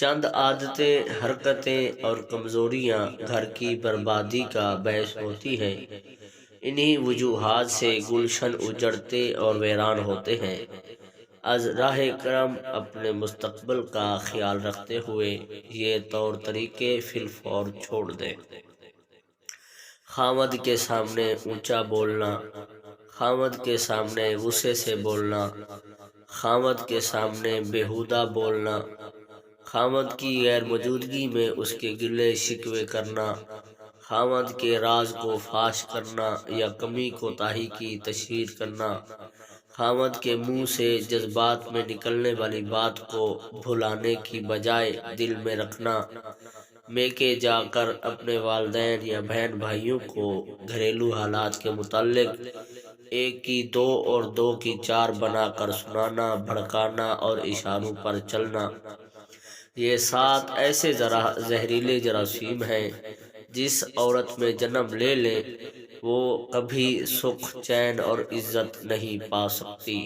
چند عادتیں، حرکتیں اور کمزوریاں گھر کی بربادی کا باعث ہوتی ہیں۔ انہی وجوہات سے گلشن اجڑتے اور ویران ہوتے ہیں۔ از راہ کرم اپنے مستقبل کا خیال رکھتے ہوئے یہ طور طریقے فی الفور چھوڑ دیں۔ خامد کے سامنے اونچا بولنا، خامد کے سامنے غصے سے بولنا، خامد کے سامنے بیہودہ بولنا، خامد کی غیر موجودگی میں اس کے گلے شکوے کرنا، خامد کے راز کو فاش کرنا یا کمی کوتاہی کی تشہیر کرنا، خامد کے منہ سے جذبات میں نکلنے والی بات کو بھلانے کی بجائے دل میں رکھنا، میکے جا کر اپنے والدین یا بہن بھائیوں کو گھریلو حالات کے متعلق ایک کی دو اور دو کی چار بنا کر سنانا، بھڑکانا اور اشاروں پر چلنا، یہ 7 ایسے زہریلے جراثیم ہیں جس عورت میں جنم لے لیں وہ کبھی سکھ، چین اور عزت نہیں پا سکتی۔